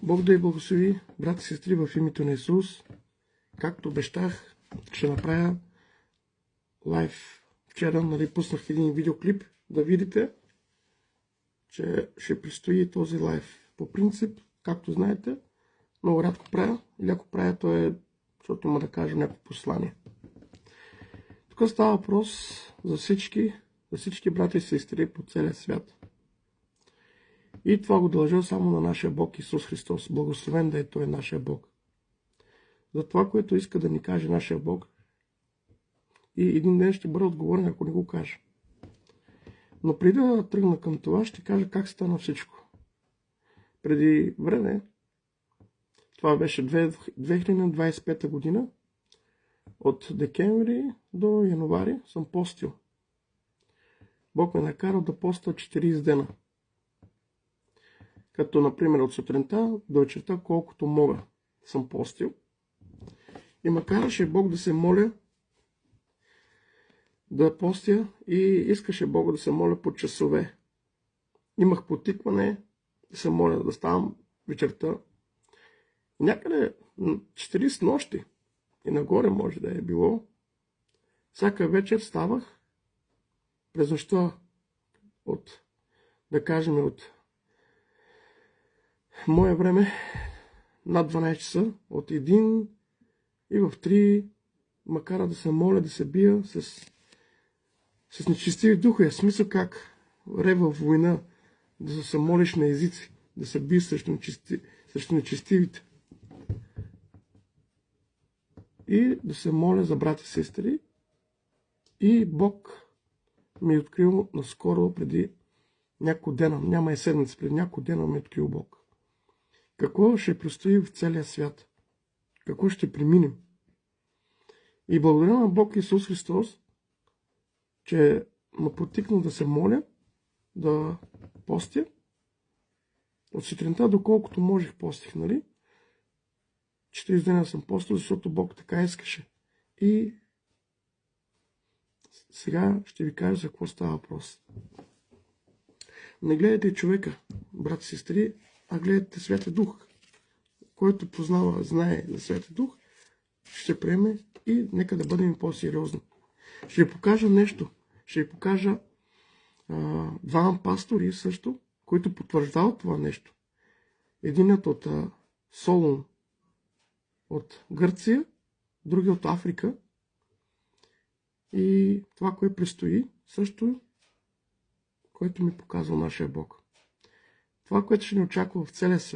Бог да й благослови, брати и сестри, в името на Исус. Както обещах, ще направя лайв. Вчера пуснах един видеоклип да видите, че ще предстои този лайв. По принцип, както знаете, много рядко правя. Или ако правя, то е, защото има да кажа някакво послание. Тук става въпрос за всички брати и сестри по целия свят. И това го дължа само на нашия Бог Исус Христос. Благословен да е Той нашия Бог. За това, което иска да ни каже нашия Бог. И един ден ще бъда отговорен, ако не го кажа. Но преди да тръгна към това, ще кажа как стана всичко. Преди време, това беше 2025 година, от декември до януари съм постил. Бог ме накарал да поста 40 дена. Като, например, от сутринта до вечерта, колкото мога, съм постил. И ме караше Бог да се моля, да постя, и искаше Бог да се моля по часове. Имах потикване да се моля да ставам вечерта. Някъде 40 нощи и нагоре може да е било. Всяка вечер ставах през нощта от, да кажем, от мое време над 12 часа, от 1 и в 3 ме кара да се моля, да се бия с нечестиви духове. Смисъл как рева в война, да се молиш на езици, да се биеш срещу нечестивите. И да се моля за брати и сестри. И Бог ми е открил наскоро, преди няколко дена, няма и седмица, преди няколко дена ми е открил Бог. Какво ще предстои в целия свят? Какво ще преминем? И благодаря на Бог Исус Христос, че ме потикна да се моля, да постя. От сутринта, доколкото можех, постих, нали? 40 дена съм постил, защото Бог така искаше. И сега ще ви кажа за какво става въпрос. Не гледайте човека, брати и сестри, а гледайте Святия Дух. Който познава, знае за Святия Дух, ще приеме и нека да бъдем по-сериозни. Ще ви покажа нещо. Ще ви покажа двама пастори също, които потвърждават това нещо. Единият от Солун от Гърция, другият от Африка. И това, което предстои, също, което ми показва нашия Бог. Това, което ще ни очаква в целия свят,